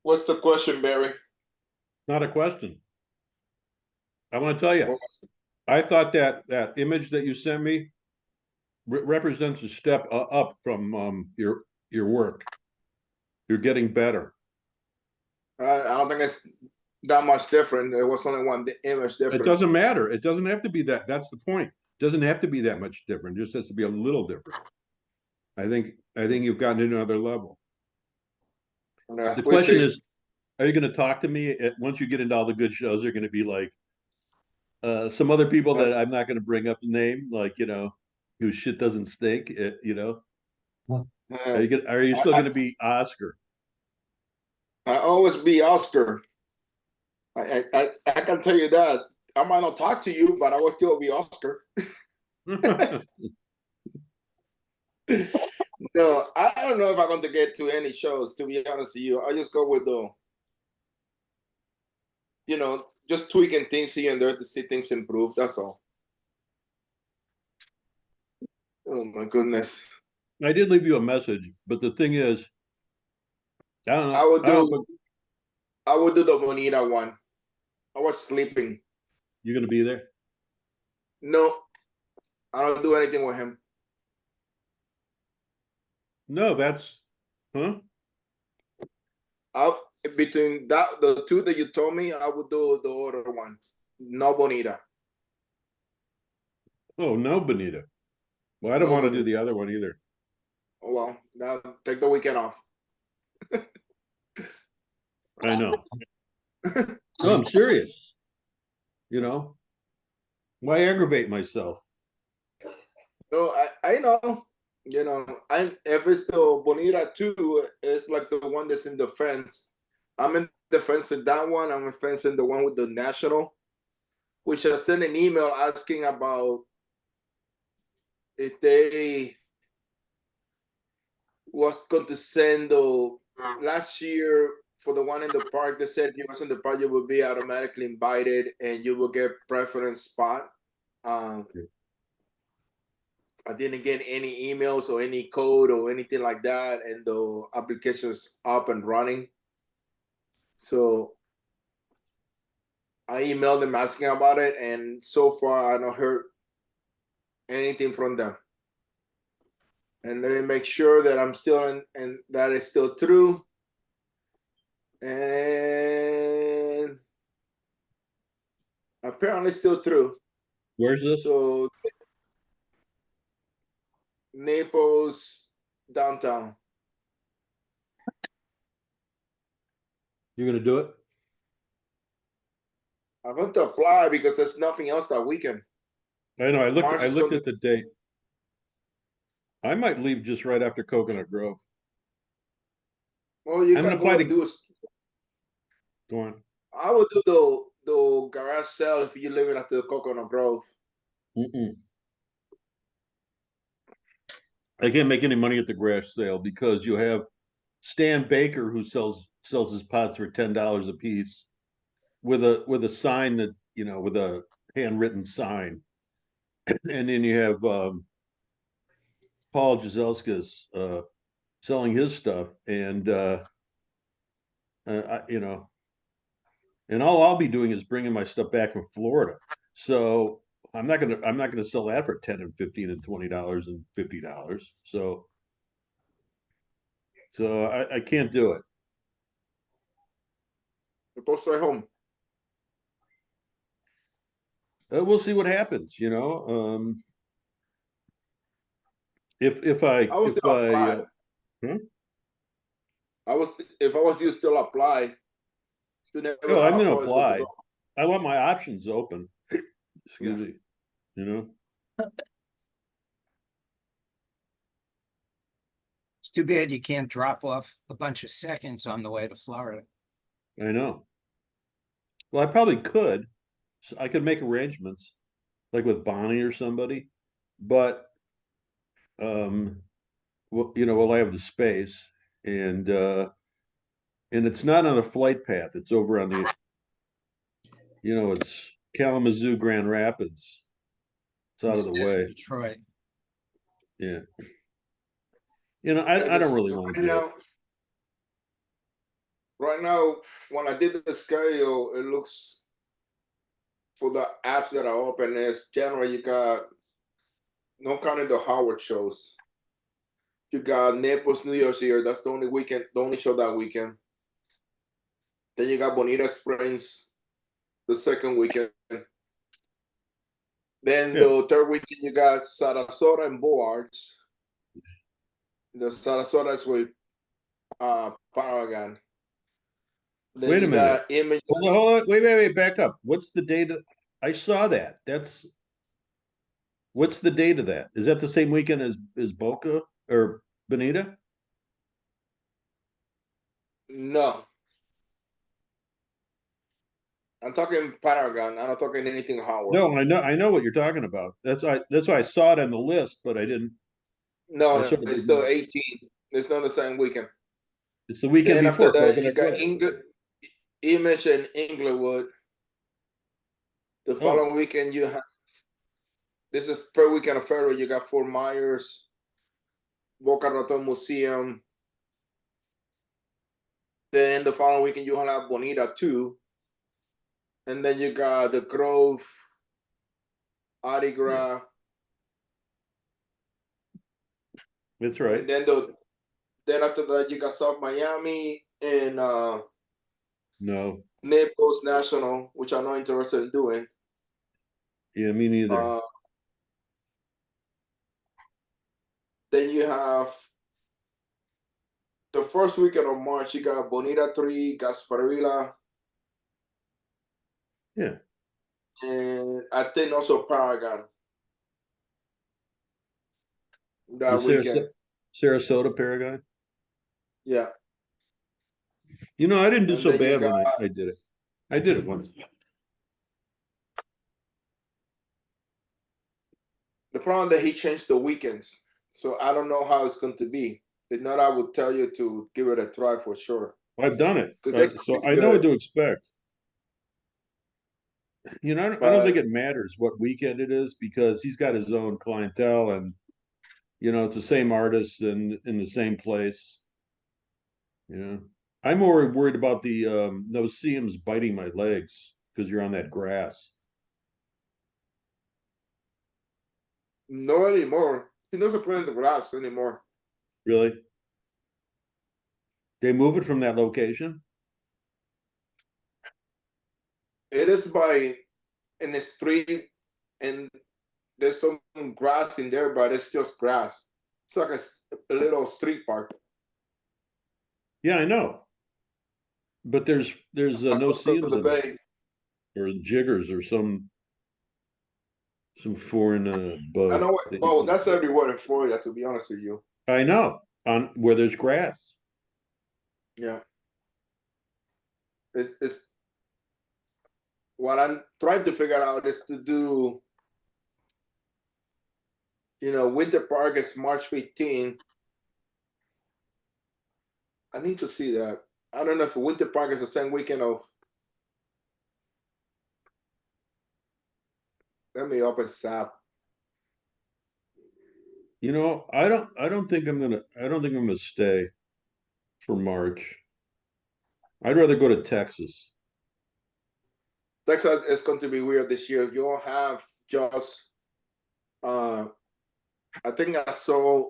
What's the question, Barry? Not a question. I want to tell you, What was it? I thought that image that you sent me represents a step up from your work. You're getting better. I don't think it's that much different. There was only one image It different. doesn't matter. It doesn't have to be that. That's the point. It doesn't have to be that much different. It just has to be a little different. I think you've gotten to another level. The We question see. is, are you going to talk to me once you get into all the good shows? You're going to be like some other people that I'm not going to bring up the name, like whose shit doesn't stink. Uh, Are you still I, going to be Oscar? I always be Oscar. I can tell you that. I might not talk to you, but I will still be Oscar. No, I don't know if I'm going to get to any shows, to be honest with you. I just go with just tweaking things here and there to see things improve. That's all. Oh my goodness. I did leave you a message, but the thing is, I don't know. I would I don't do think I would do the Bonita one. I was sleeping. you're going to be there. No, I don't do anything with him. No, that's huh? I Between the two that you told me, I would do the other one. No Bonita. Oh no, Benita. Well, I don't No want to do Bonita. the other one either. Oh, well, now take the weekend off. I know. No, I'm serious. You know, why aggravate myself? No, I know. I if it's the Bonita too, it's like the one that's in the fence. I'm in the fence in that one. I'm in fence in the one with the national, which I sent an email asking about if they was going to send the last year for the one in the park. They said if you was in the park, you would be automatically invited and you will get preference spot. Um, I didn't get any emails or any code or anything like that, and the application's up and running. So I emailed them asking about it, and so far I don't heard anything from them. And let me make sure that I'm still in, and that is still true. And apparently still true. Where's this? So Naples downtown. You're going to do it? I'm going to apply because there's nothing else that weekend. I know. March I is looked going at the date. I might leave just right after Coconut Grove. Well, you I'm can going to apply go and to do. go on. I would do the garage sale if you live in at the Coconut Grove. Mm-mm. I can't make any money at the garage sale because you have Stan Baker who sells his pots for $10 a piece with a sign that with a handwritten sign, and then you have Paul Giselskas selling his stuff, and you know, and all I'll be doing is bringing my stuff back from Florida. So I'm not gonna sell that for 10 and 15 and $20 and $50. So I can't do it. You're supposed to stay home. We'll see what happens. If I I would if still I apply. hmm? If I was you, still apply. You never Oh, know I'm how gonna far it's going to apply. go. I want my options open. Yeah. Excuse me. You know, It's too bad you can't drop off a bunch of seconds on the way to Florida. I know. Well, I probably could. I could make arrangements, like with Bonnie or somebody, but well, will I have the space? And it's not on a flight path. It's over on it's Kalamazoo, Grand Rapids. It's out of the Instead of way. Detroit. Yeah. Yeah, I don't just really want to right do it. now, Right now, when I did the schedule, it looks for the apps that are open is January. You got no counting the Howard shows. You got Naples, New Year's Eve. That's the only weekend, the only show that weekend. Then you got Bonita Springs the second weekend. Then Yeah. the third weekend you got Sarasota and Boards. The Sarasota is with Paragon. Then Wait a you minute. got Images. Hold on. Wait. Back up. What's the date? I saw that. What's the date of that? Is that the same weekend as Boca or Bonita? No, I'm talking Paragon. I'm not talking anything Howard. No, I know what you're talking about. That's why I saw it on the list, but I didn't. I No, sort of it's didn't. the 18th. It's not the same weekend. It's the weekend Then after before that, you Coconut got Grove. Image and Inglewood. The Oh, following weekend, you have this is third weekend of February. You got Fort Myers, Boca Raton Museum. Then the following weekend, you have Bonita too. And then you got the Grove, yeah, Adigra, that's right. and then after that you got South Miami and No, Naples National, which I'm not interested in doing. yeah, me neither. Uh, then you have the first weekend of March. You got Bonita 3, Gasparilla, Yeah. and I think also Paragon The that weekend. Sarasota Paragon. Yeah, I didn't do and so then you bad got when I did it. I did it once. the problem that he changed the weekends, so I don't know how it's going to be. If not, I would tell you to give it a try for sure I've done it, because they can so be I know what good. to expect. I don't think But it matters what weekend it is because he's got his own clientele, and it's the same artist and in the same place. I'm more worried about the those seams biting my legs because you're on that grass. no anymore. He doesn't play in the grass anymore. Really? They move it from that location? It is by in the street, and there's some grass in there, but it's just grass. It's like a little street park Yeah, I know. But there's no across seams the in it bay. or jiggers or some foreign I bug know. that you Well, can't. that's everywhere in Florida, to be honest with you. I know on where there's grass. Yeah, it's what I'm trying to figure out is to do. Winter Park is March 15. I need to see that. I don't know if Winter Park is the same weekend of. Let me open SAP. I don't think I'm gonna stay for March. I'd rather go to Texas. Texas is going to be weird this year. You don't have just. Uh, I think I saw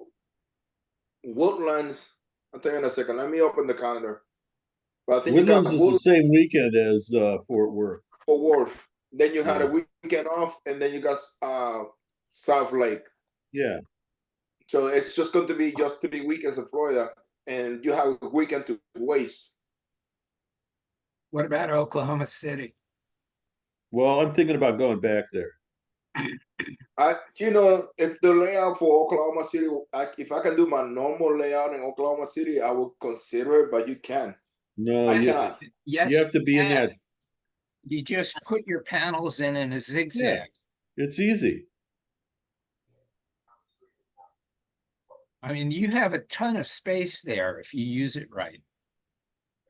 Woodlands. I'll tell you in a second. Let me open the calendar. But I think you Woodlands got is the Woodlands same weekend as Fort Worth. for Wharf. Then you had Yeah. a weekend off, and then you got South Lake. Yeah. So it's just going to be just 3 weekends in Florida, and you have a weekend to waste. What about Oklahoma City? Well, I'm thinking about going back there. If the layout for Oklahoma City, if I can do my normal layout in Oklahoma City, I would consider it, but you can. No, I you cannot. you Yes, have to be in that. you just put your panels in a Yeah, zigzag. it's easy. I mean, you have a ton of space there if you use it right.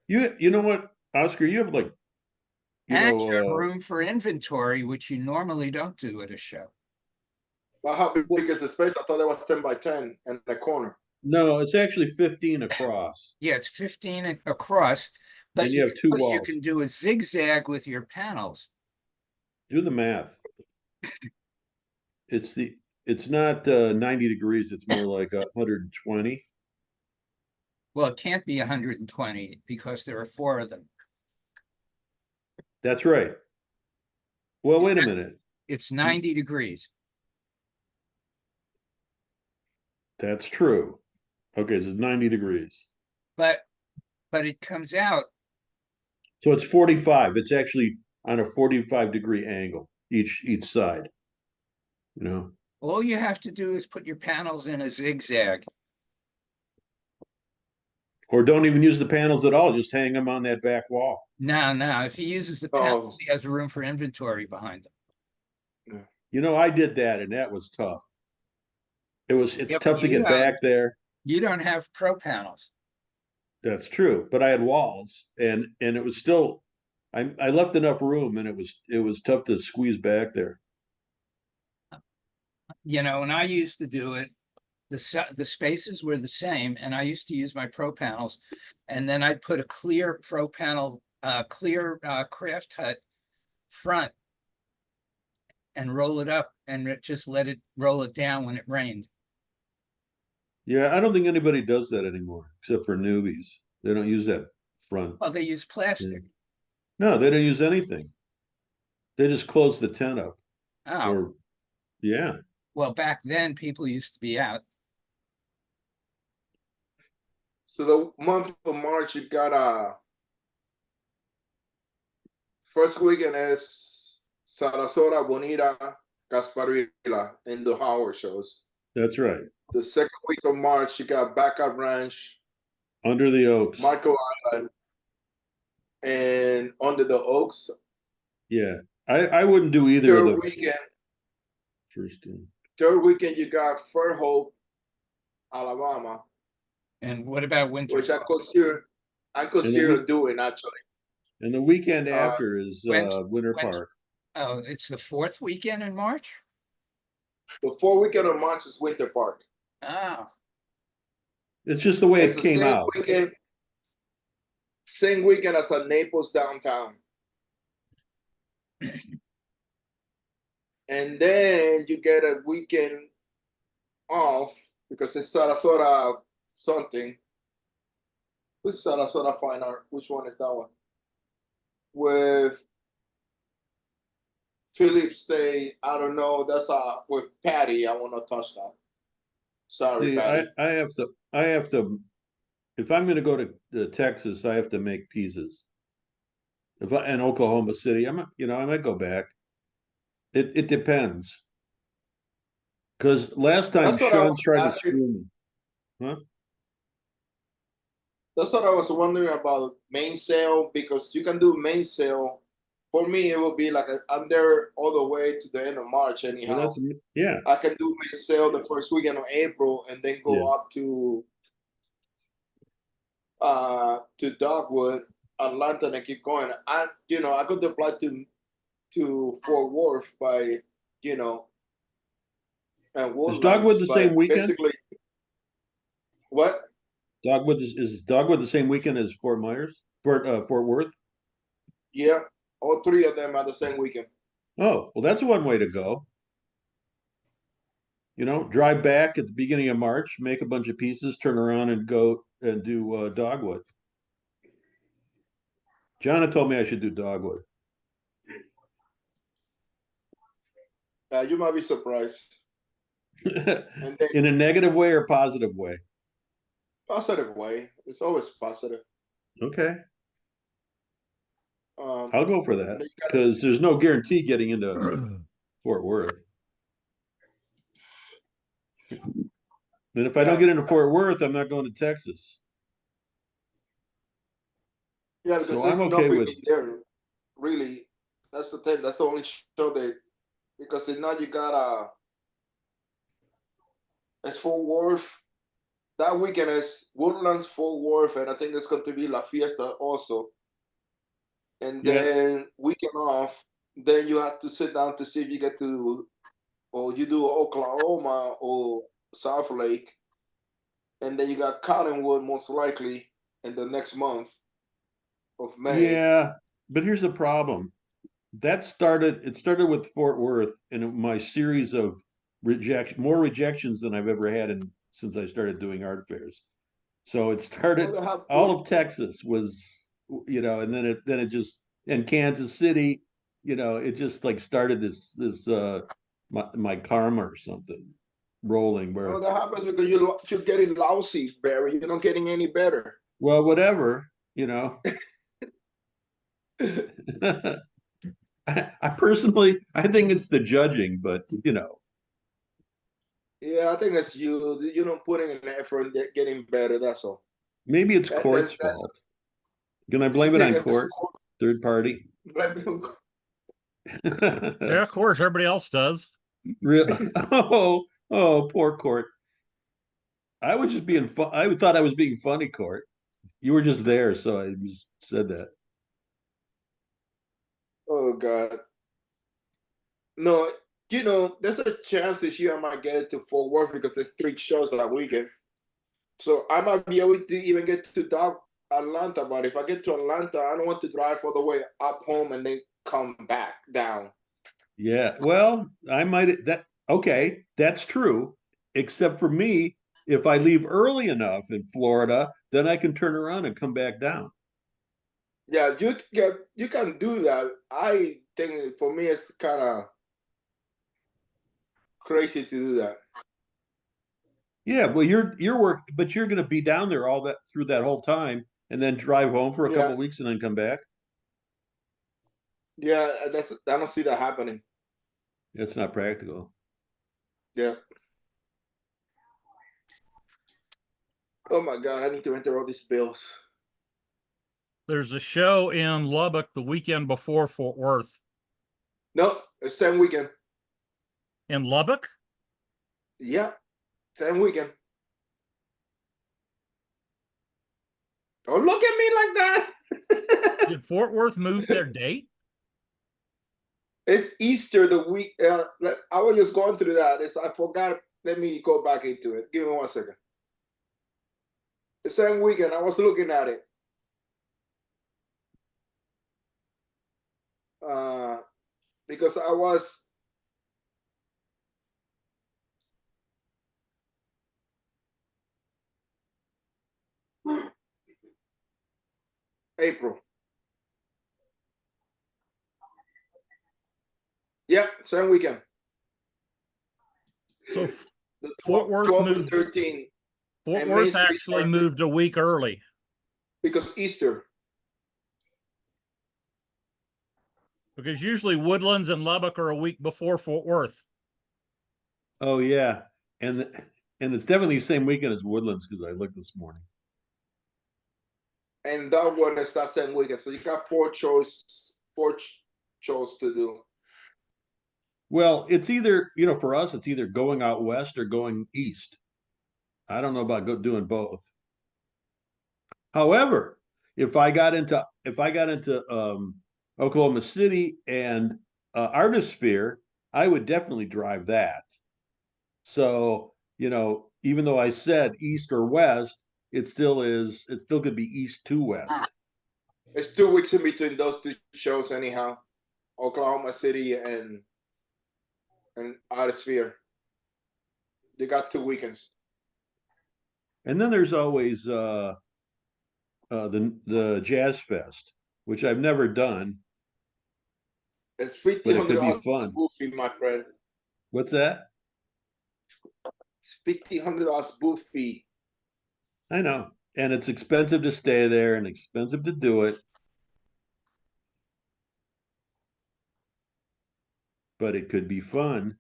You know what, Oscar? You have like And you have room for inventory, which you normally don't do at a show. But how well, big is the space? I thought it was 10 by 10 in the corner. no, it's actually 15 across. Yeah, it's 15 across, But and you have two but you walls. can do a zigzag with your panels. Do the math. It's not 90 degrees. It's more like 120. Well, it can't be 120 because there are 4 of them. That's right. Well, wait a minute. It's 90 degrees. That's true. Okay, so it's 90 degrees. But it comes out. So it's 45. It's actually on a 45-degree angle each side. You know. All you have to do is put your panels in a zigzag. Or don't even use the panels at all. Just hang them on that back wall. No. If he uses the panels, he has room for inventory behind them. You know, I did that, and that was tough. It's Yeah, tough to get back there. You don't have pro panels. That's true, but I had walls, and it was still. I left enough room, and it was tough to squeeze back there. You know, when I used to do it, the spaces were the same, and I used to use my pro panels, and then I'd put a clear pro panel, clear craft hut front, and roll it up, and just let it roll it down when it rained. Yeah, I don't think anybody does that anymore, except for newbies. They don't use that front. Well, they use plastic. No, they don't use anything. They just close the tent up. Oh, Or, yeah. well, back then people used to be out. So the month of March, you got first weekend is Sarasota, Bonita, Gasparilla, and the Howard shows. That's right. The second week of March, you got Backup Ranch, Under the Oaks. Marco Island, and Under the Oaks. Yeah, I wouldn't do either of the weekend. First two. Third weekend, you got Fairhope, Alabama. And what about Winter? Which I consider doing actually. And the weekend after is Winter Park. Oh, it's the 4th weekend in March? The 4th weekend of March is Winter Park. Oh. It's just the way it came out. Same weekend as at Naples downtown. And then you get a weekend off because it's Sarasota something. Who's Sarasota Fine Art? Which one is that one? With Philip State, I don't know. That's with Patty. I want to touch that. Sorry, See, Patty. I have to. If I'm going to go to Texas, I have to make pieces. In Oklahoma City, I might go back. It depends. Because last time Sean tried to screw me. Huh? That's what I was wondering about main sale, because you can do main sale. For me, it will be like I'm there all the way to the end of March anyhow. Well, yeah. I can do main sale the first weekend of April and then go up to Dogwood, Atlanta, and keep going. I could apply to Fort Worth by and Is Dogwood the same weekend? Basically, what? Dogwood is Dogwood the same weekend as Fort Myers, Fort Worth? Yeah, all 3 of them are the same weekend. Oh, well, that's one way to go. Drive back at the beginning of March, make a bunch of pieces, turn around and go and do Dogwood. John had told me I should do Dogwood. You might be surprised. And then, in a negative way or positive way? Positive way. It's always positive. Okay. I'll go for that because there's no guarantee getting into Fort Worth. And if I don't get into Fort Worth, I'm not going to Texas. Yeah, because there's nothing there. Really, that's the thing. That's the only show because now you got it's Fort Worth. That weekend is Woodlands, Fort Worth, and I think it's going to be La Fiesta also. And then weekend off, then you have to sit down to see if you get to, or you do Oklahoma or South Lake. And then you got Cottonwood most likely in the next month. of May. Yeah, but here's the problem. It started with Fort Worth and my series of more rejections than I've ever had since I started doing art fairs. So it started, all of Texas was, and then it just, and Kansas City, it just like started this my karma or something rolling Well, where, that happens because you're getting lousy, Barry. You're not getting any better. well, whatever, I personally, I think it's the judging, but Yeah, I think it's you. You don't put in an effort in getting better. That's all. maybe it's court's That's fault. Can I blame it on it's court? Third party? Yeah, of course, everybody else does. Oh, poor court. I was just being fun. I thought I was being funny, court. You were just there, so I just said that. Oh God. No, there's a chance this year I might get it to Fort Worth because there's 3 shows that weekend. So I might be able to even get to Atlanta, but if I get to Atlanta, I don't want to drive all the way up home and then come back down. Yeah, well, okay, that's true. Except for me, if I leave early enough in Florida, then I can turn around and come back down. Yeah, you can do that. I think for me it's kind of crazy to do that. Yeah, well, but you're going to be down there all that through that whole time, and then drive home for a couple of weeks and then come back. Yeah, I don't see that happening. It's not practical. Yeah. Oh my God, I need to enter all these bills. There's a show in Lubbock the weekend before Fort Worth. No, it's same weekend. In Lubbock? Yeah, same weekend. Don't look at me like that. Did Fort Worth move their date? It's Easter the week. I was just going through that. I forgot. Let me go back into it. Give me 1 second. The same weekend, I was looking at it. Because I was April. Yeah, same weekend. So The Fort Worth 12 and moved. 13. Fort and Worth actually moved a week early. Because Easter. Because usually Woodlands and Lubbock are a week before Fort Worth. Oh yeah, and it's definitely the same weekend as Woodlands because I looked this morning. And that one is that same weekend. So you got four shows to do. Well, it's either, for us, it's either going out west or going east. I don't know about doing both. However, if I got into Oklahoma City and Artisphere, I would definitely drive that. So, even though I said east or west, it still could be east to west. It's 2 weeks in between those 2 shows anyhow. Oklahoma City and Artisphere. You got 2 weekends. And then there's always the Jazz Fest, which I've never done. It's but it could be $1,500 fun. booth fee, my friend. What's that? It's $1,500 booth fee. I know. And it's expensive to stay there and expensive to do it. But it could be fun.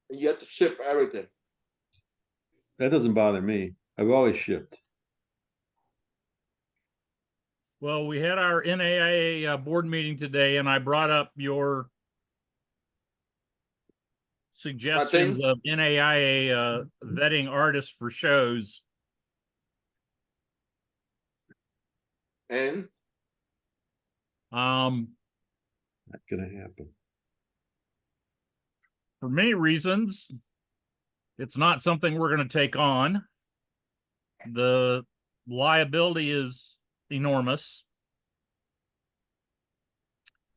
And you have to ship everything. That doesn't bother me. I've always shipped. Well, we had our NAIA board meeting today, and I brought up your suggestions of NAIA vetting artists for shows. And not gonna happen. For many reasons, it's not something we're going to take on. The liability is enormous.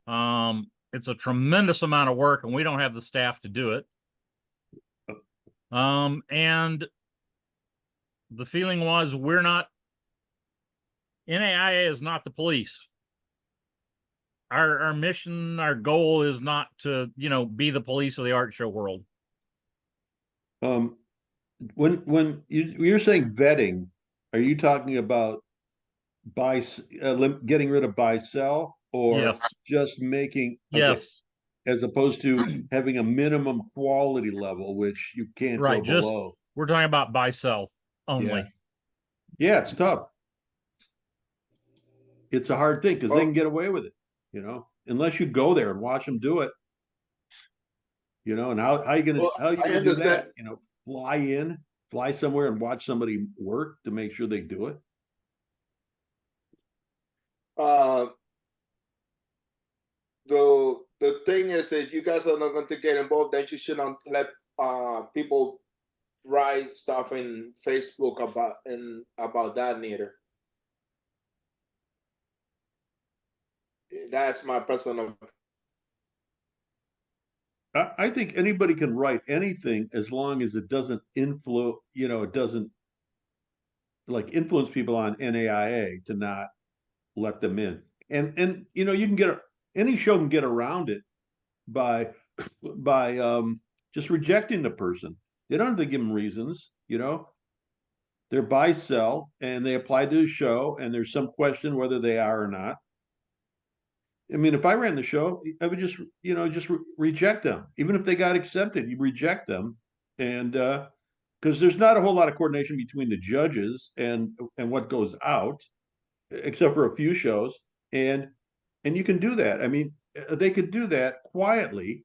It's a tremendous amount of work, and we don't have the staff to do it. And the feeling was NAIA is not the police. Our mission, our goal is not to, be the police of the art show world. When you're saying vetting, are you talking about getting rid of buy sell, or Yes. just making Yes. as opposed to having a minimum quality level which you can't Right. go below? We're talking about buy sell only. Yeah, it's tough. It's a hard thing because they Well- can get away with it, unless you go there and watch them do it. And how are you gonna Well, how are you I gonna do that? understand. Fly somewhere and watch somebody work to make sure they do it. The thing is, if you guys are not going to get involved, then you shouldn't let people write stuff in Facebook about that neither. That's my personal. I think anybody can write anything as long as it doesn't influence, it doesn't influence people on NAIA to not let them in. And you can any show can get around it by just rejecting the person. They don't have to give them reasons, They're buy sell and they apply to the show and there's some question whether they are or not. I mean, if I ran the show, I would just reject them. Even if they got accepted, you reject them. And because there's not a whole lot of coordination between the judges and what goes out, except for a few shows. And you can do that. I mean, they could do that quietly,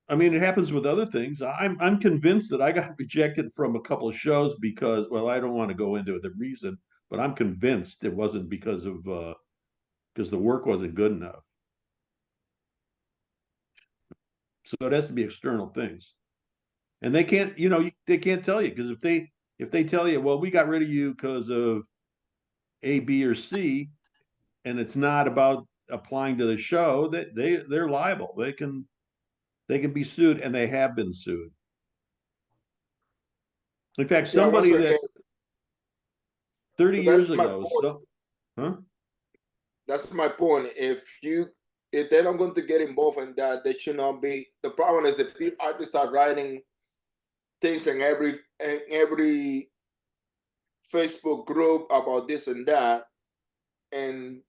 I mean, it happens with other things. I'm convinced that I got rejected from a couple of shows because, well, I don't want to go into the reason, but I'm convinced it wasn't because the work wasn't good enough. So it has to be external things, and they can't, they can't tell you because if they tell you, well, we got rid of you because of A, B, or C, and it's not about applying to the show, that they're liable. They can be sued, and they have been sued. In fact, somebody that 30 years ago, huh? That's my point. If they're not going to get involved in that, they should not be. The problem is that artists are writing things in every Facebook group about this and that, and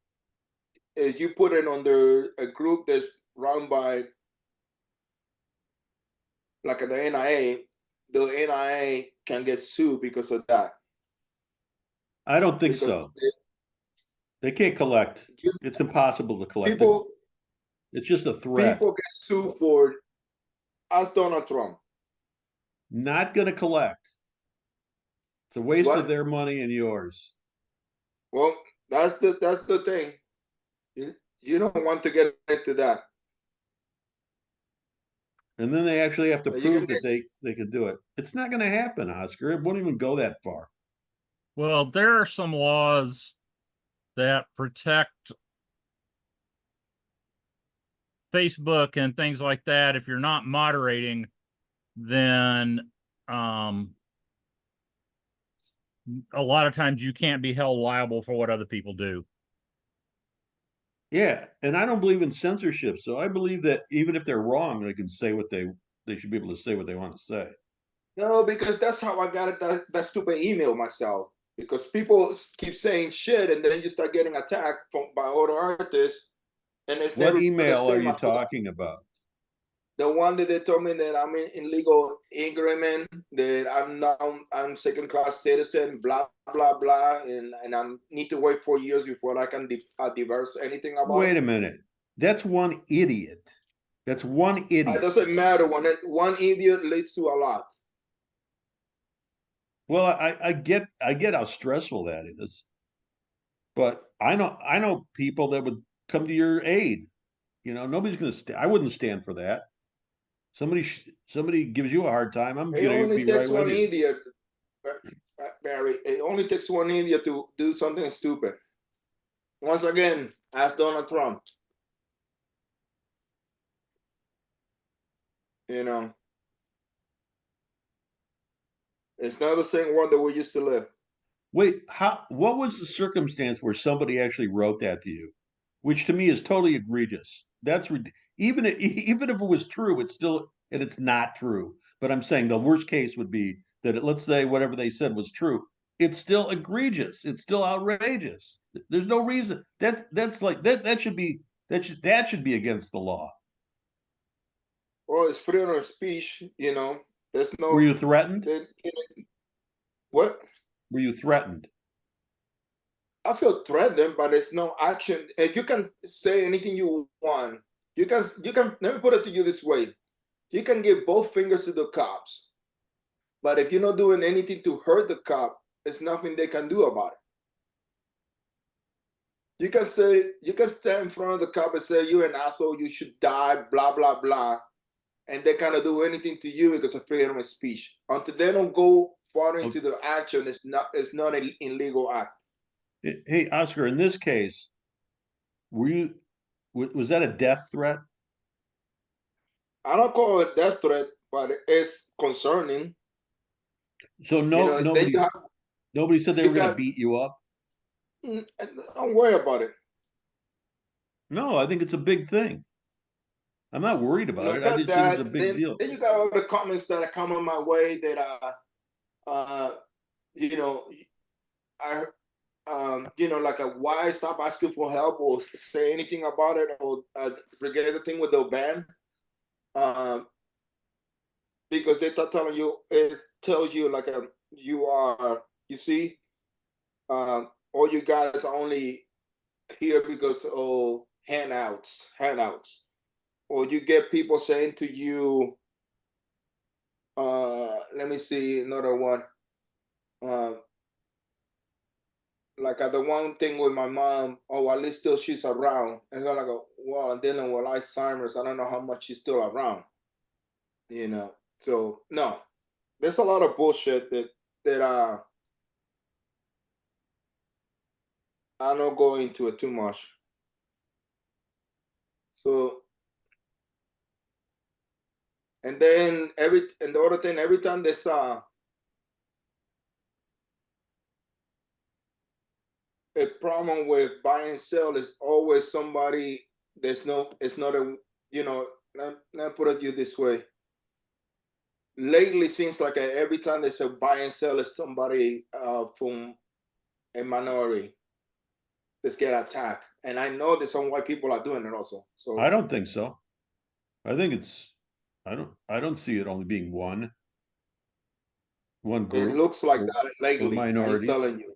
if you put it under a group that's run by like the NIA, the NIA can get sued because of that. I don't think so. They can't collect. It's impossible to collect. It's just a threat. People get sued for, ask Donald Trump. Not going to collect. It's a waste of their money and yours. Well, that's the thing. You don't want to get into that. And then they actually have to prove that they can do it. It's not going to happen, Oscar. It won't even go that far. Well, there are some laws that protect Facebook and things like that. If you're not moderating, then a lot of times you can't be held liable for what other people do. Yeah, and I don't believe in censorship, so I believe that even if they're wrong, they can say what they should be able to say what they want to say. No, because that's how I got that stupid email myself. Because people keep saying shit, and then you start getting attacked by other artists. And it's what email are you talking about? The one that they told me that I'm in legal agreement, that I'm second-class citizen, blah blah blah, and I need to wait 4 years before I can divorce anything about. Wait a minute, that's one idiot. That's one idiot. It doesn't matter when one idiot leads to a lot. Well, I get how stressful that is, but I know people that would come to your aid. Nobody's going to I wouldn't stand for that. Somebody gives you a hard time, I'm going to be right with you. It only takes one idiot Harry. It only takes one idiot to do something stupid. Once again, ask Donald Trump. You know, it's not the same world that we used to live. Wait, what was the circumstance where somebody actually wrote that to you? Which to me is totally egregious. Even even if it was true, it's not true. But I'm saying the worst case would be that let's say whatever they said was true. It's still egregious. It's still outrageous. There's no reason that's like that should be that should be against the law. Well, it's freedom of speech. You know, there's no. Were you threatened? What? Were you threatened? I feel threatened, but there's no action. And you can say anything you want. You can. Let me put it to you this way: you can give both fingers to the cops, but if you're not doing anything to hurt the cop, there's nothing they can do about it. You can stand in front of the cop and say, "You're an asshole. You should die." Blah blah blah, and they cannot do anything to you because of freedom of speech. Until they don't go far into the action, it's not an illegal act. Hey, Oscar, in this case, was that a death threat? I don't call it death threat, but it's concerning. So nobody said they were going to beat you up. Don't worry about it. No, I think it's a big thing. I'm not worried about it. I just think it's a big deal. Then you got all the comments that are coming my way that like why stop asking for help or say anything about it or forget the thing with the ban, because they start telling you, it tells you like you see, all you guys are only here because handouts, or you get people saying to you, let me see another one. Like the one thing with my mom, at least still she's around. And I'm like, well, I'm dealing with Alzheimer's. I don't know how much she's still around. So no, there's a lot of bullshit that I don't go into it too much. So, and then the other thing, every time there's a problem with buy and sell, is always somebody. It's not a, let put it you this way. Lately, seems like every time there's a buy and sell, is somebody from a minority that's get attacked. And I know that some white people are doing it also. So I don't think so. I think I don't see it only being one group. It looks like that lately. Minorities. I'm telling you.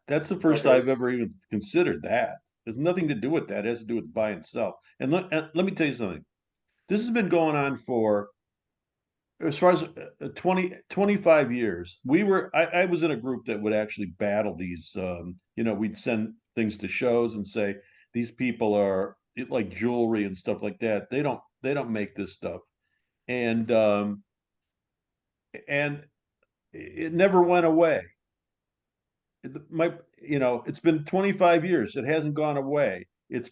That's the first I've ever even considered that. There's nothing to do with that. It has to do with buy and sell. And let me tell you something. This has been going on for, as far as 25 years. I was in a group that would actually battle these. We'd send things to shows and say, these people are like jewelry and stuff like that. They don't make this stuff. And it never went away. It's been 25 years. It hasn't gone away. And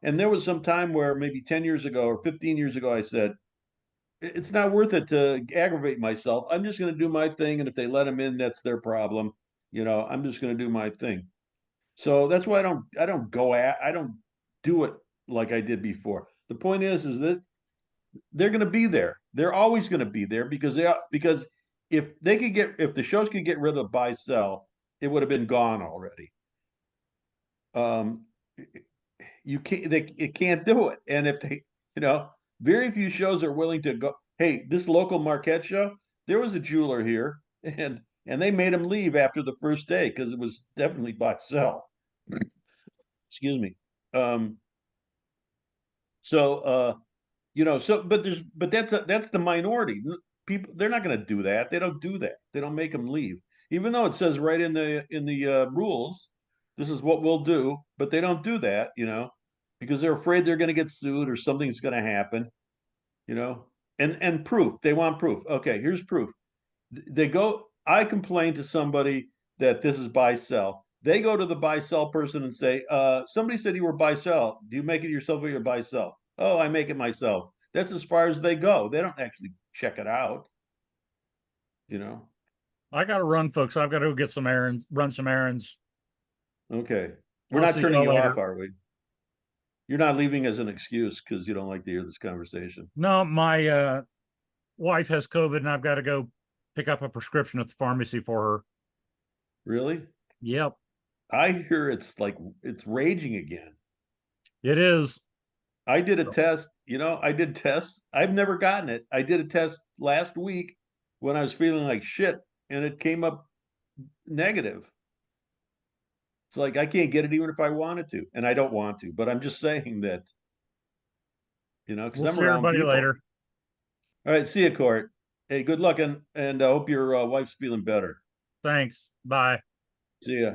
there was some time where maybe 10 years ago or 15 years ago, I said, it's not worth it to aggravate myself. I'm just going to do my thing. And if they let them in, that's their problem. I'm just going to do my thing. So that's why I don't do it like I did before. The point is that they're going to be there. They're always going to be there because if the shows could get rid of buy sell, it would have been gone already. It can't do it. And if they, very few shows are willing to go, hey, this local Marquette show, there was a jeweler here and they made him leave after the first day because it was definitely buy sell. Excuse me. But that's the minority. People, they're not going to do that. They don't do that. They don't make them leave, even though it says right in the rules, this is what we'll do. But they don't do that, because they're afraid they're going to get sued or something's going to happen, and proof. They want proof. Okay, here's proof. They go I complain to somebody that this is buy sell. They go to the buy sell person and say, somebody said you were buy sell. Do you make it yourself or you buy sell? Oh, I make it myself. That's as far as they go. They don't actually check it out. You know? I got to run, folks. I've got to go get some errands, run some errands. Okay. We're I'll not see turning y'all you later. off, are we? You're not leaving as an excuse because you don't like to hear this conversation. No, my wife has COVID and I've got to go pick up a prescription at the pharmacy for her. Really? Yep, I hear it's raging again. it is. I did a test, I did tests. I've never gotten it. I did a test last week when I was feeling like shit and it came up negative. It's like I can't get it even if I wanted to, and I don't want to, but I'm just saying that, because We'll I'm see around everybody people. later. All right, see you, Court. Hey, good luck, and I hope your wife's feeling better. Thanks. Bye. See ya.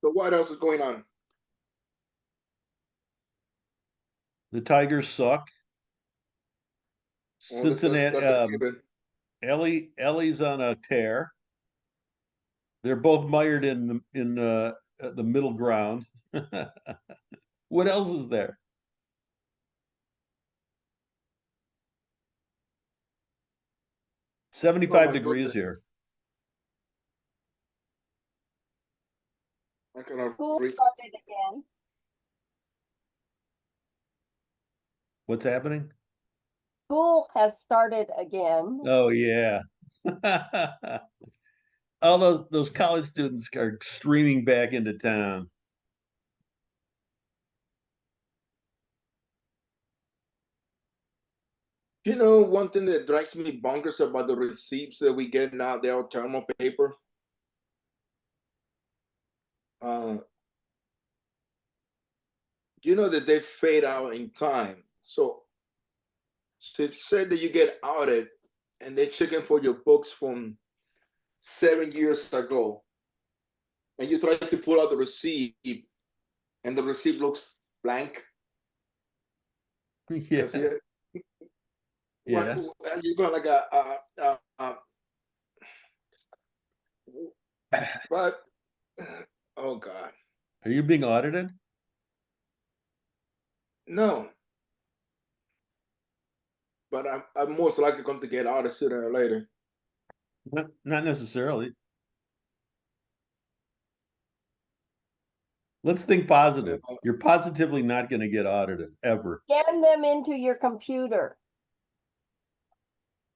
So what else is going on? The Tigers suck. Well, Cincinnati, that's a given. Ellie's on a tear. They're both mired in the middle ground. What else is there? Oh 75 my degrees goodness. here. I cannot School breathe. started again. What's happening? School has started again. Oh yeah. All those college students are streaming back into town. You know, one thing that drives me bonkers about the receipts that we get now, they're all thermal paper. You know that they fade out in time. So it said that you get audited and they're checking for your books from 7 years ago. And you try to pull out the receipt and the receipt looks blank. Yeah. You see it? Yeah. You're going like but oh God. Are you being audited? No. But I'm most likely going to get audited sooner or later. Not necessarily. Let's think positive. You're positively not going to get audited ever. Scan them into your computer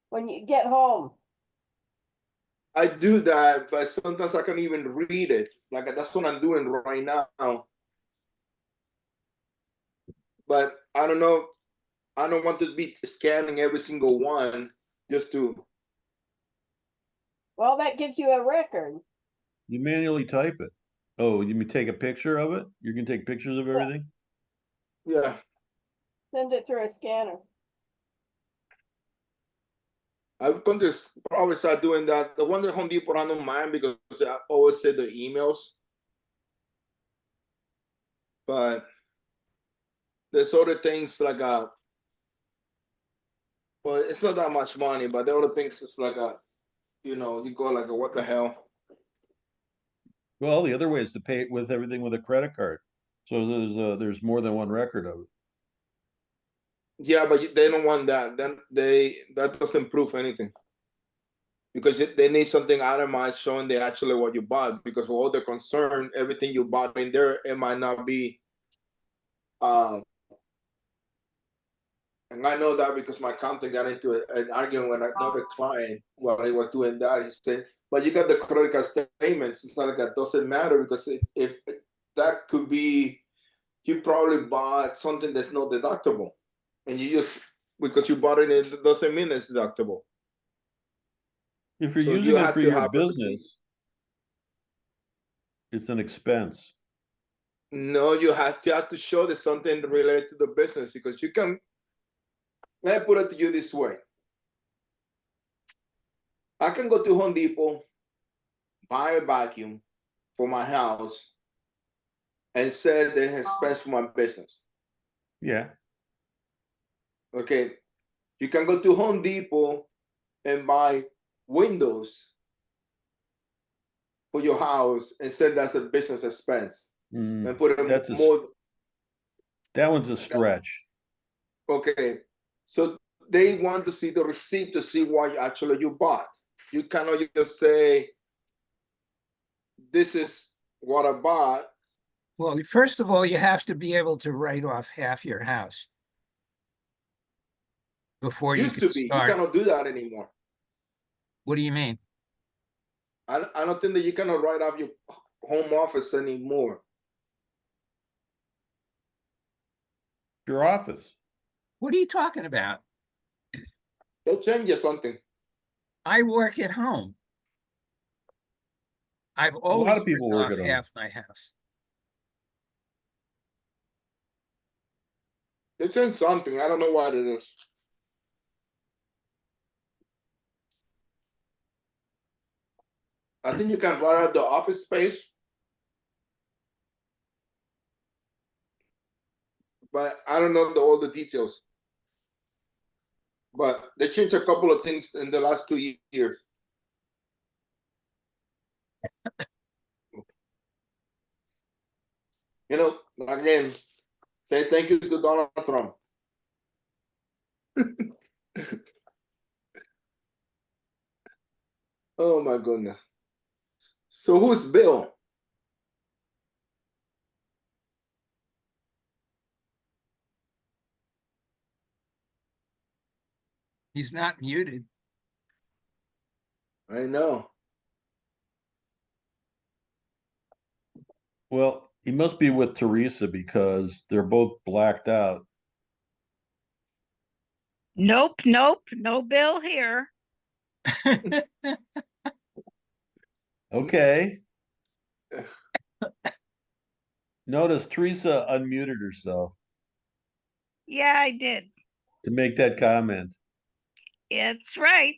when you get home. I do that, but sometimes I can't even read it. Like that's what I'm doing right now. But I don't know. I don't want to be scanning every single one just to. Well, that gives you a record. You manually type it. Oh, you mean take a picture of it? You can take pictures of everything? Yeah. Send it through a scanner. I'm going to probably start doing that. The one at Home Depot, I don't mind because I always say the emails. But there's other things like well, it's not that much money, but the other things it's like you go like what the hell? Well, the other way is to pay it with everything with a credit card. So there's more than one record of it. Yeah, but they don't want that. Then that doesn't prove anything. Because they need something itemized showing they actually what you bought. Because for all the concern, everything you bought in there, it might not be. And I know that because my accountant got into an argument with another client while he was doing that. He said, "But you got the credit card statements." It's like that doesn't matter because if that could be, you probably bought something that's not deductible, and you just because you bought it doesn't mean it's deductible. If you're So using you it have for to your have a receipt. business, it's an expense. No, you have to show there's something related to the business because you can. Let me put it to you this way: I can go to Home Depot, buy a vacuum for my house, and sell the expense for my business. Yeah. Okay. You can go to Home Depot and buy windows for your house and sell that as a business expense. And put it That's more. that one's a stretch. Okay. So they want to see the receipt to see what actually you bought. You cannot just say, this is what I bought. Well, first of all, you have to be able to write off half your house before you Used can to be. You start. cannot do that anymore. What do you mean? I don't think that you cannot write off your home office anymore. Your office. What are you talking about? They change something. I work at home. I've A always lot of people written work off at home. half my house. They changed something. I don't know what it is. I think you can write out the office space, but I don't know all the details. But they changed a couple of things in the last 2 years. You know, again, say thank you to Donald Trump. Oh my goodness. So who's Bill? He's not muted. I know. Well, he must be with Teresa because they're both blacked out. Nope, nope, no bill here. Okay. Notice Teresa unmuted herself Yeah, I did. to make that comment. It's right.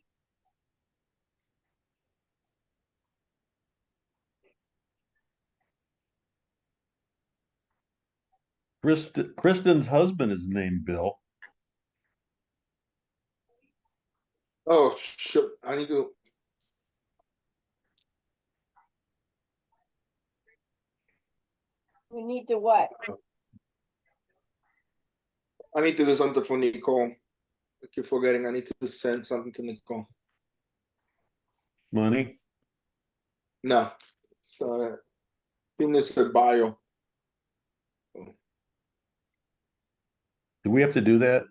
Kristen's husband is named Bill. Oh shit! I need to. You need to what? I need to do something for Nicole. I keep forgetting. I need to send something to Nicole. Money. No, so finish her bio. Do we have to do that?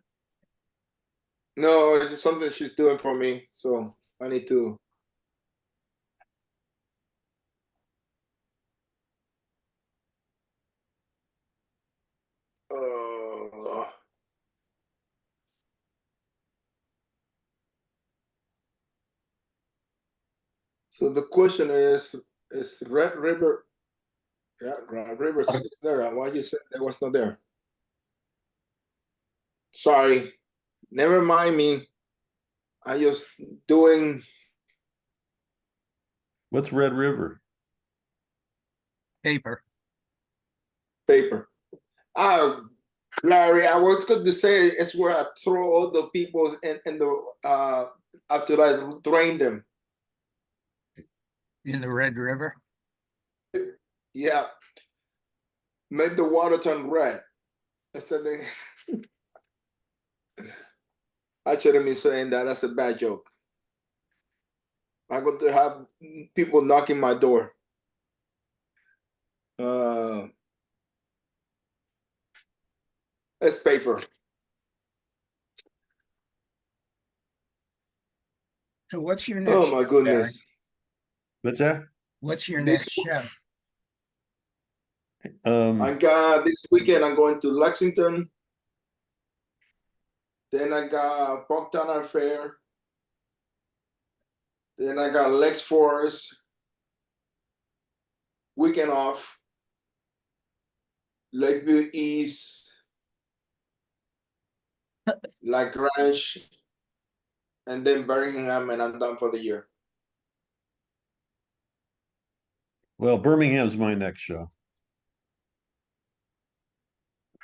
No, it's just something she's doing for me. So I need to. Uh, so the question is Red River? Yeah, Red River's there. Why you said that was not there? Sorry, never mind me. I just doing What's Red River? Paper. paper. Larry, I was going to say it's where I throw all the people in the after I drain them. In the Red River. Yeah, make the water turn red. Instead of I shouldn't be saying that. That's a bad joke. I'm going to have people knocking my door. It's paper. So what's your Oh next my show, goodness. Barry? What's that? What's your This- next show? I got this weekend. I'm going to Lexington. Then I got Bucktown Fair. Then I got Lex Forest. Weekend off. Lakeview East. La Grange. And then Birmingham, and I'm done for the year. Well, Birmingham's my next show.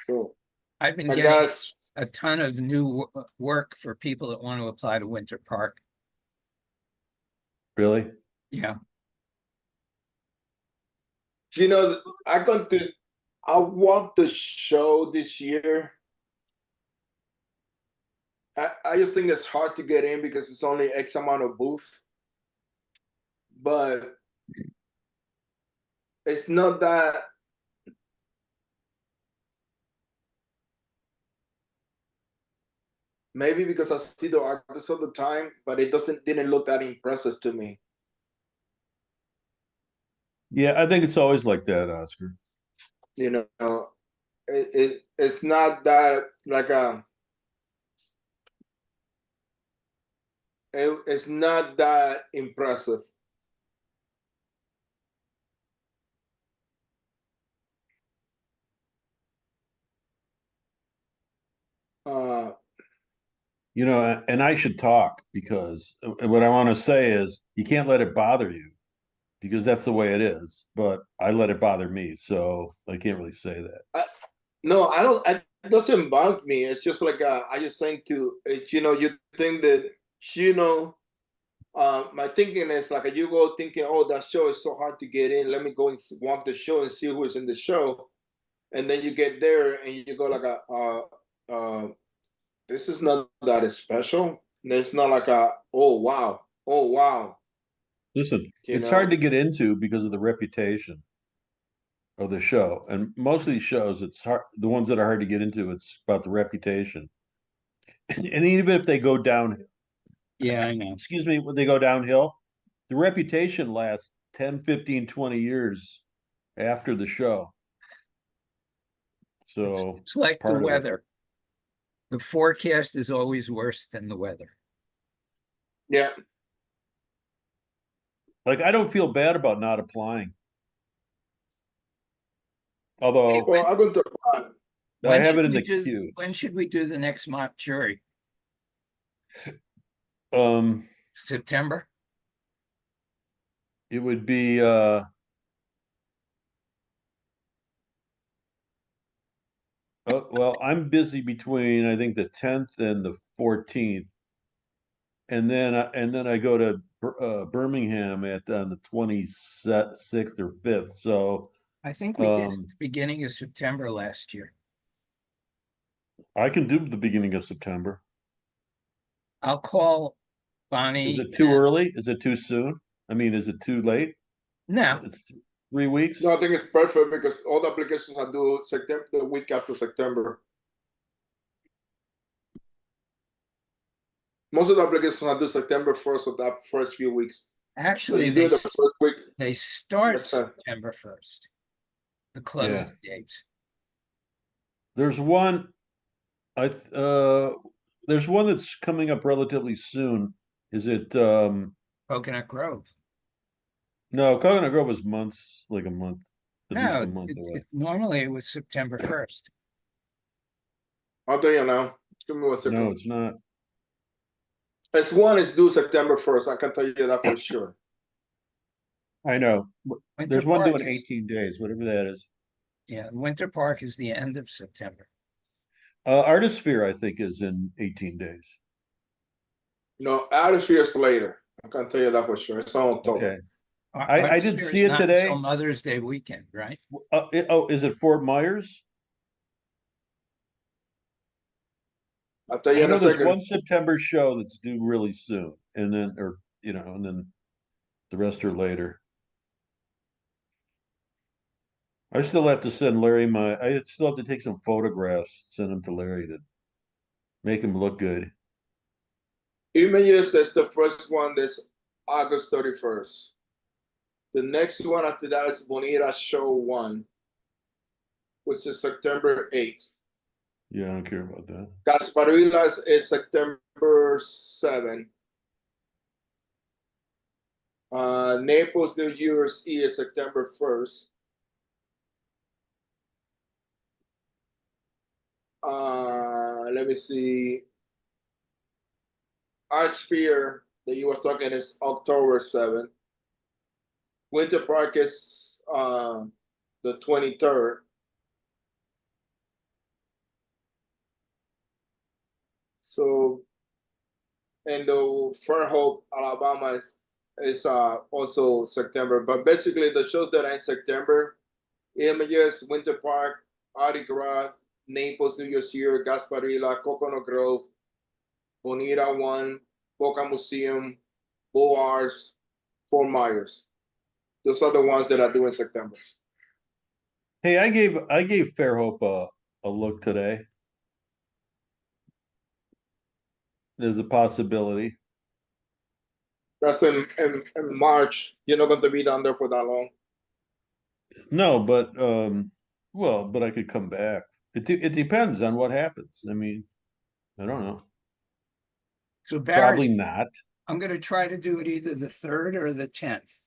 Cool. I've been I getting guess a ton of new work for people that want to apply to Winter Park. Really? Yeah. you know I want the show this year. I just think it's hard to get in because it's only X amount of booth. But it's not that maybe because I see the artists all the time, but it didn't look that impressive to me. Yeah, I think it's always like that, Oscar. You know, it's not that like it's not that impressive. Uh, You know, and I should talk because what I want to say is you can't let it bother you because that's the way it is. But I let it bother me, so I can't really say that. no, I don't. It doesn't bug me. It's just like I just think you think that my thinking is like you go thinking, oh, that show is so hard to get in. Let me go and walk the show and see who is in the show, and then you get there and you go like this is not that special. It's not like oh wow, Listen, you it's hard know. to get into because of the reputation of the show, and most of these shows, it's hard. The ones that are hard to get into, it's about the reputation, and even if they go down, Yeah, I know. excuse me, when they go downhill, the reputation lasts 10, 15, 20 years after the show. So It's like the part of it. weather. The forecast is always worse than the weather. Yeah. Like I don't feel bad about not applying. Although Well, I'm going to apply. I When have should it in we the do, queue. when should we do the next mock jury? September? It would be oh, well, I'm busy between I think the 10th and the 14th. And then I go to Birmingham at on the 26th or 5th. So I think we did it at the beginning of September last year. I can do the beginning of September. I'll call Bonnie. Is it too early? Is it too soon? I mean, is it too late? No, It's 3 weeks. No, I think it's perfect because all the applications are due September, the week after September. Most of the applications are due September 1st of that first few weeks. So actually, you do it the first week. they start Next time. September 1st, the closing date. There's one there's one that's coming up relatively soon. Is it Coconut Grove. no, Coconut Grove is months, like a month, at least No, a month away. normally it was September 1st. I'll tell you now. Give me 1 second. No, it's not. This one is due September 1st. I can tell you that for sure. I know. Winter There's one Park doing is- 18 days, whatever that is. Yeah, Winter Park is the end of September. Artisphere, I think, is in 18 days. No, out of years later. I can tell you that for sure. It's on October. Okay. I did Artisphere see is it not today. until Mother's Day weekend, right? Is it Fort Myers? I'll tell I you in know a there's second. one September show that's due really soon, and then, and then the rest are later. I still have to send Larry I still have to take some photographs, send them to Larry to make him look good. Images is the first one that's August 31st. The next one after that is Bonita Show 1, which is September 8th. Yeah, I don't care about that. Gasparilas is September 7th. Naples, New Year's Eve is September 1st. Let me see. Artsphere that you was talking is October 7th. Winter Park is the 23rd. So, and the Fairhope, Alabama is also September. But basically, the shows that are in September: Images, Winter Park, Mardi Gras, Naples, New Year's Year, Gasparilla, Coconut Grove, Bonita One, Boca Museum, Boars, Fort Myers. Those are the ones that I do in September. Hey, I gave Fairhope a look today. There's a possibility. That's in March. You're not going to be down there for that long. No, but well, but I could come back. It depends on what happens. I mean, I don't know. So Probably Barry, not. I'm gonna try to do it either the 3rd or the 10th.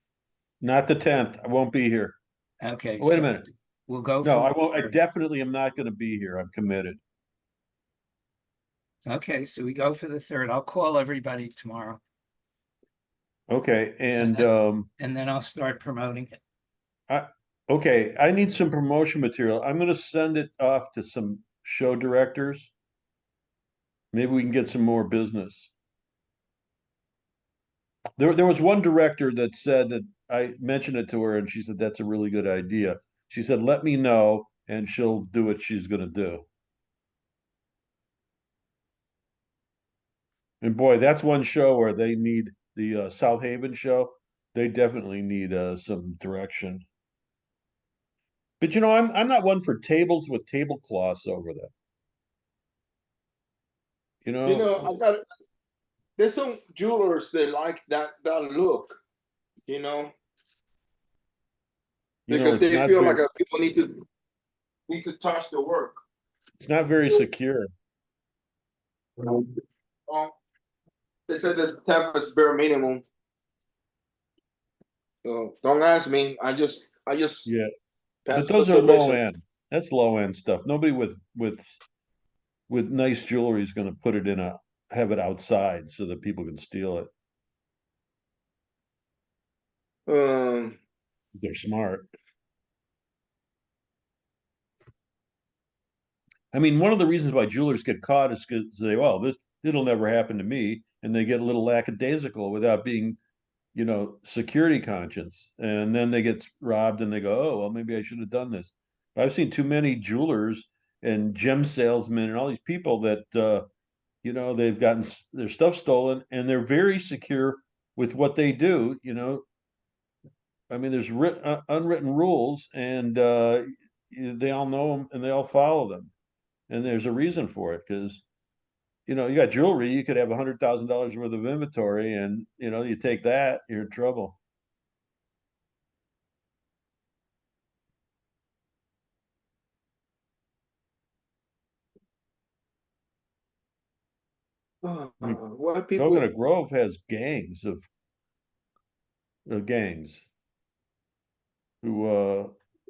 Not the 10th. I won't be here. Okay. Oh, wait a so minute. We'll go No, for. I won't. I the 3rd. definitely am not going to be here. I'm committed. Okay, so we go for the 3rd. I'll call everybody tomorrow Okay, and and then I'll start promoting it. okay, I need some promotion material. I'm going to send it off to some show directors. Maybe we can get some more business. There was one director that said that I mentioned it to her, and she said that's a really good idea. She said, "Let me know, and she'll do what she's going to do." And boy, that's one show where they need the South Haven show. They definitely need some direction. But you know, I'm not one for tables with tablecloths over them. You You know, know, there's some jewelers that like that look. You know, because it's they not feel very like people need to touch the work. it's not very secure. Well, they said the 10th is bare minimum. So don't ask me. I just Yeah, pass but those are low observation. end. That's low end stuff. Nobody with nice jewelry is going to put it in a have it outside so that people can steal it. Um, They're smart. I mean, one of the reasons why jewelers get caught is because they, well, it'll never happen to me, and they get a little lackadaisical without being, security conscious, and then they get robbed, and they go, oh, well, maybe I should have done this. But I've seen too many jewelers and gem salesmen and all these people that they've gotten their stuff stolen, and they're very secure with what they do. I mean, there's unwritten rules, and they all know them and they all follow them. And there's a reason for it because you got jewelry, you could have $100,000 worth of inventory, and you take that, you're in trouble. I mean, what people? Coconut Grove has gangs of gangs who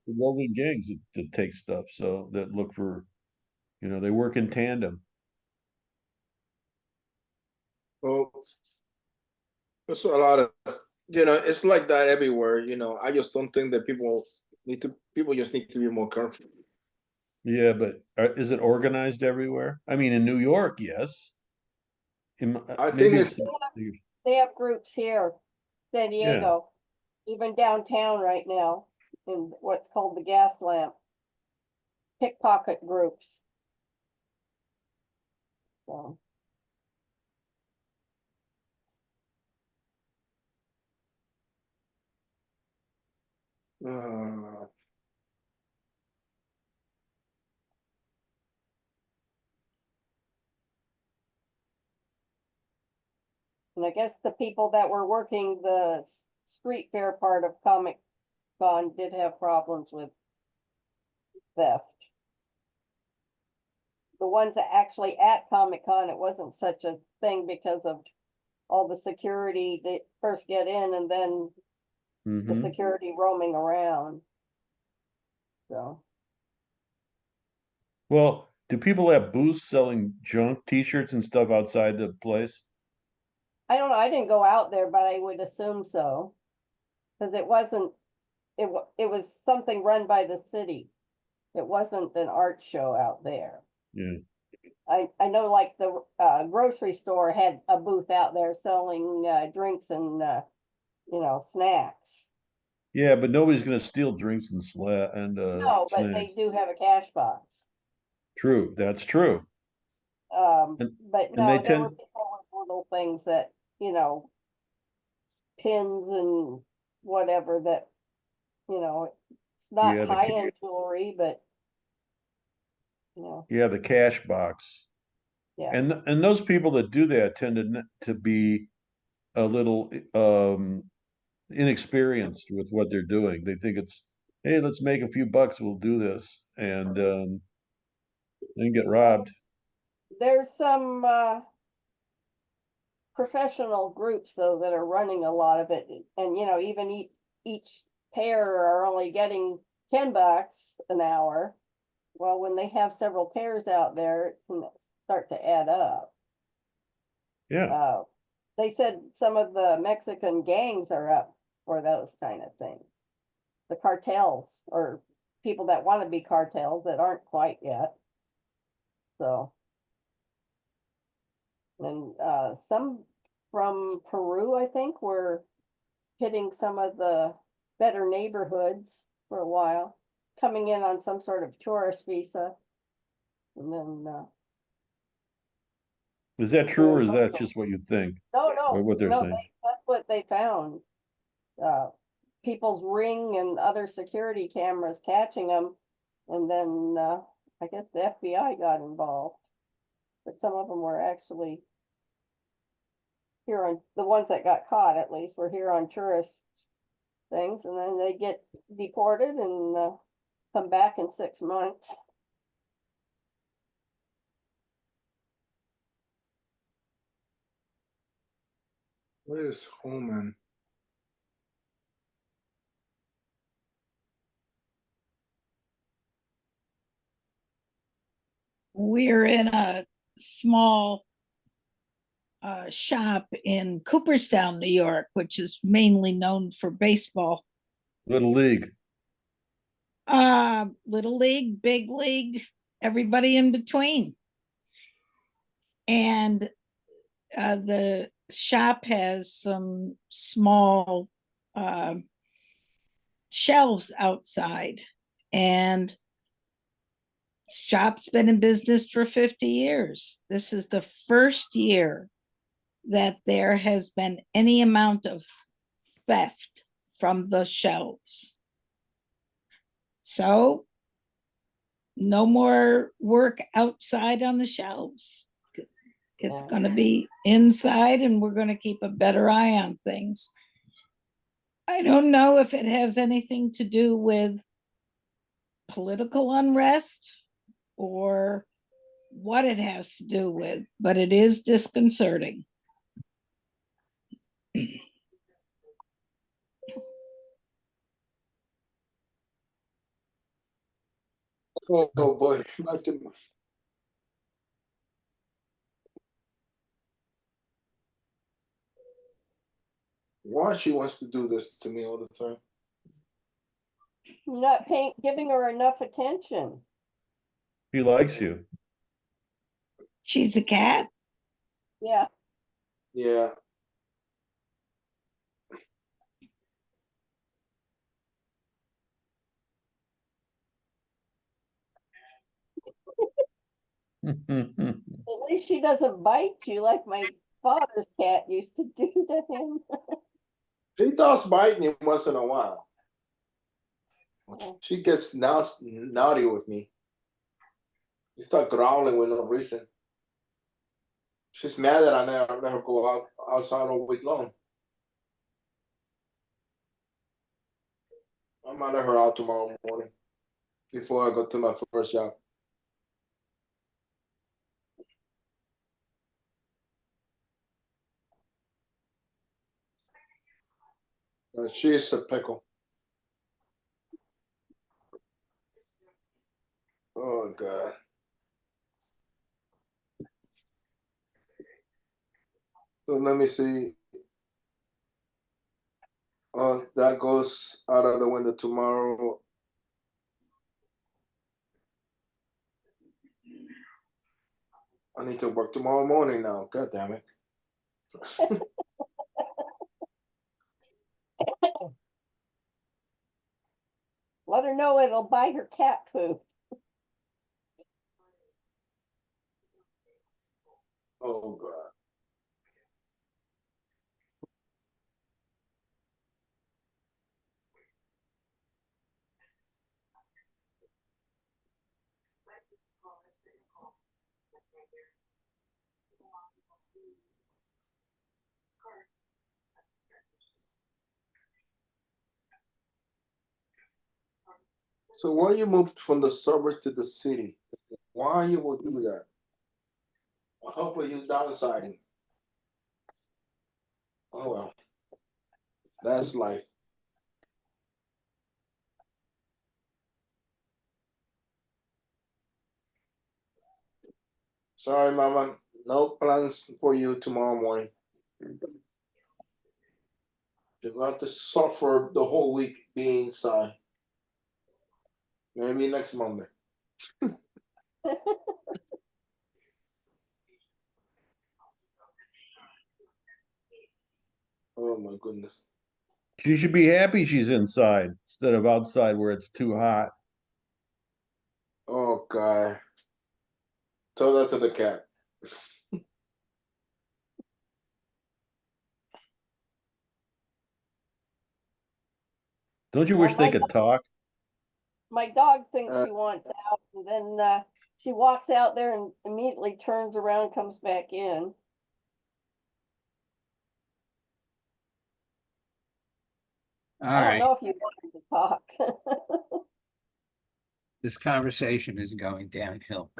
roving gangs that take stuff, so that look for they work in tandem. Well, there's a lot of it's like that everywhere. I just don't think that people just need to be more careful. Yeah, but is it organized everywhere? I mean, in New York, yes. I think Maybe it's They have groups here, San yeah. Diego, even downtown right now, in what's called the gas lamp. Pickpocket groups. So, uh, and I guess the people that were working the street fair part of Comic Con did have problems with theft. The ones that actually at Comic Con, it wasn't such a thing because of all the security that first get in and then the Mhm. security roaming around. So, Well, do people have booths selling junk T-shirts and stuff outside the place? I don't know, I didn't go out there, but I would assume so. Cause it it was something run by the city. It wasn't an art show out there. Yeah. I know like the grocery store had a booth out there selling drinks and snacks. Yeah, but nobody's gonna steal drinks and No, but snacks. they do have a cash box. True, that's true. And, But and they no, there were tend, people with little things that, pins and whatever that, it's not yeah, high-end jewelry, but, yeah, the cash box. yeah. And those people that do that tend to be a little inexperienced with what they're doing. They think it's, hey, let's make a few bucks, we'll do this, and then get robbed. There's some professional groups though that are running a lot of it, and even each pair are only getting $10 an hour. Well, when they have several pairs out there, it can start to add up. Yeah, They said some of the Mexican gangs are up for those kind of things. The cartels or people that want to be cartels that aren't quite yet. So, and some from Peru, I think, were hitting some of the better neighborhoods for a while, coming in on some sort of tourist visa. And then, is that true or is that just what you think or what they're no, saying? that's what they found. Uh, People's Ring and other security cameras catching them. And then, I guess the FBI got involved. But some of them were actually here on, the ones that got caught at least were here on tourist things, and then they get deported and come back in 6 months. What is Homan? We're in a small shop in Cooperstown, New York, which is mainly known for baseball. Little League. Little league, big league, everybody in between. And the shop has some small shelves outside, and shop's been in business for 50 years. This is the first year that there has been any amount of theft from the shelves. So no more work outside on the shelves. It's going to be inside, and we're going to keep a better eye on things. I don't know if it has anything to do with political unrest or what it has to do with, but it is disconcerting. Oh boy, why she wants to do this to me all the time? You're not giving her enough attention. He likes you. She's a cat. Yeah. Yeah. At least she doesn't bite you like my father's cat used to do to him. She does bite me once in a while. She gets naughty with me. She start growling with no reason. She's mad that I never let her go outside all week long. I might let her out tomorrow morning before I go to my first job. She is a pickle. Oh God. So let me see. That goes out of the window tomorrow. I need to work tomorrow morning now. God damn it. Let her know it'll buy her cat food. Oh God. So why you moved from the suburbs to the city? Why you would do that? I hope you're downsizing. Oh well, that's life. Sorry, Mama. No plans for you tomorrow morning. You're going to suffer the whole week being inside. Maybe next Monday. Oh my goodness. She should be happy she's inside instead of outside where it's too hot. Oh God. Tell that to the cat. Don't you Well, wish they could talk? My dog thinks Uh, she wants out, and then she walks out there and immediately turns around, comes back in. All I don't right, know if you want her to talk. this conversation is going downhill.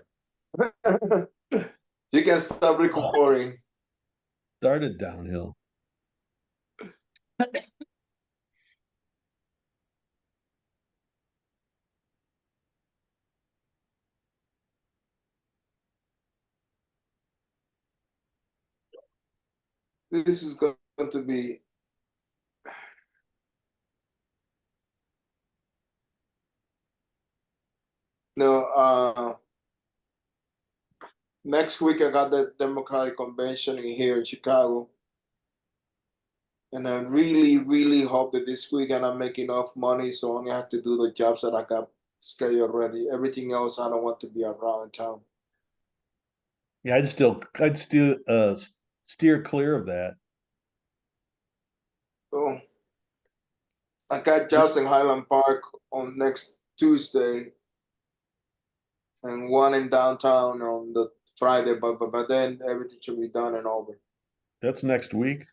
you can stop recording. Started downhill. This is going to be no. Next week I got the Democratic convention here in Chicago, and I really, really hope that this weekend I make enough money so I only have to do the jobs that I got scheduled already. Everything else I don't want to be around town. Yeah, I'd still steer clear of that. So I got jobs in Highland Park on next Tuesday, and one in downtown on the Friday. But then everything should be done and over. That's next week.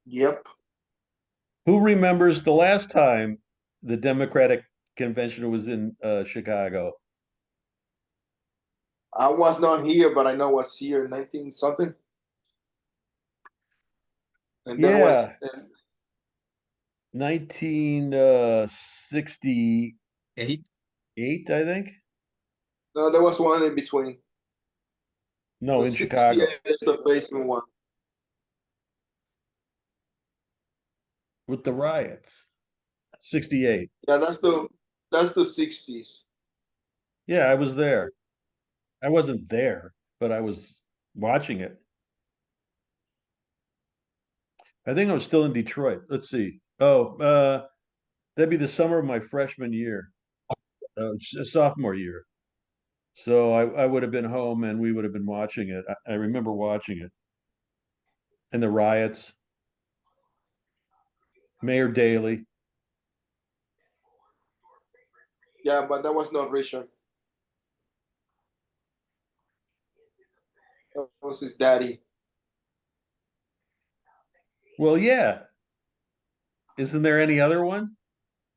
Yep. Who remembers the last time the Democratic convention was in Chicago? I was not here, but I know it was here in 19 something. And then was Yeah, 1968, 8. I think. no, there was one in between. No, The in Chicago 68 is the basement one. with the riots. 68. Yeah, that's the 60s. Yeah, I was there. I wasn't there, but I was watching it. I think I was still in Detroit. Let's see. Oh, that'd be the summer of my freshman year, sophomore year. So I would have been home and we would have been watching it. I remember watching it. And the riots, Mayor Daley. Yeah, but that was not Richard. That was his daddy. Well, yeah. Isn't there any other one?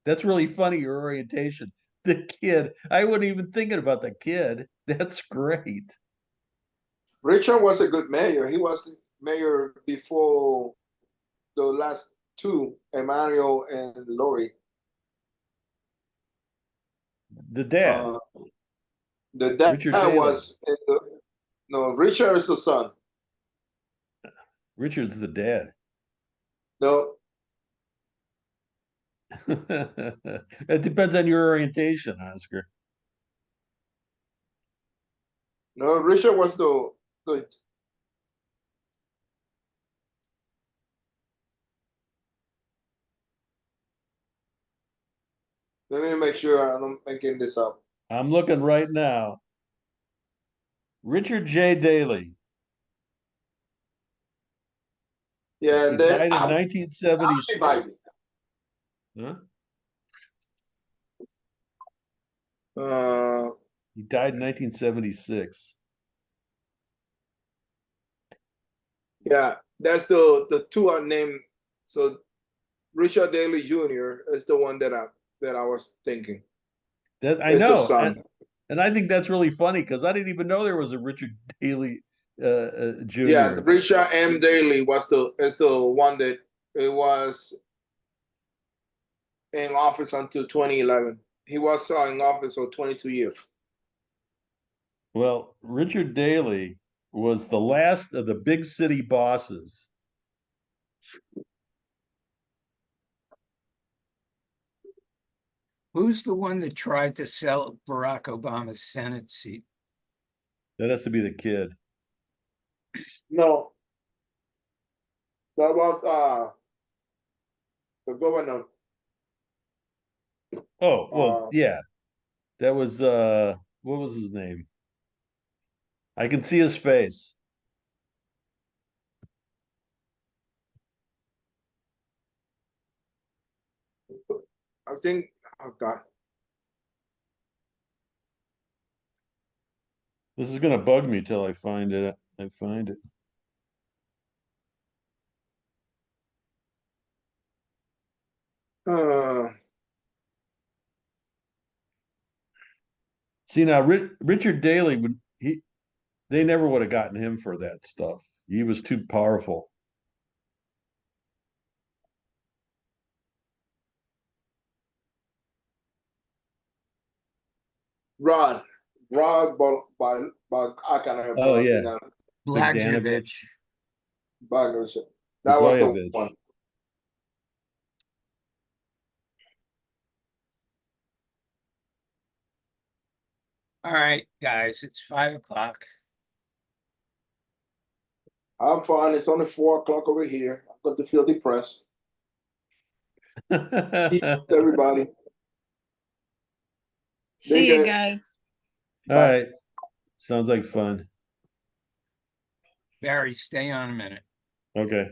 That's really funny, your orientation. The kid. I wasn't even thinking about the kid. That's great. Richard was a good mayor. He was mayor before the last two, Emmanuel and Lori. The dad, Uh, the dad Richard Daley. was no, Richard is the son. Richard's the dad. No, It depends on your orientation, Oscar. No, Richard was the let me make sure I'm not making this up. I'm looking right now. Richard J. Daley. Yeah, He and then died in actually 1976. Biden. Huh? Uh, He died in 1976. yeah, that's the two are named. So Richard Daley Jr. is the one that I was thinking. That I It's the know, son. and I think that's really funny because I didn't even know there was a Richard Daley Yeah, Jr. Richard M. Daley is the one that it was in office until 2011. He was in office for 22 years. Well, Richard Daley was the last of the big city bosses. Who's the one that tried to sell Barack Obama's Senate seat? That has to be the kid. No, that was the governor. Oh, well, Uh, yeah. That was what was his name? I can see his face. I think. Oh God. This is gonna bug me till I find it. I find it. Uh, See now, Richard Daley would he? They never would have gotten him for that stuff. He was too powerful. Rod. Rod, but I can't help Oh pronouncing yeah, that. Bogdanovich, Bogdanovich. That was the Blagojevich. one. All right, guys, it's 5 o'clock. I'm fine. It's only 4 o'clock over here. I'm going to feel depressed. Peace, everybody. See you Good. guys. All Bye. right, sounds like fun. Barry, stay on a minute. Okay.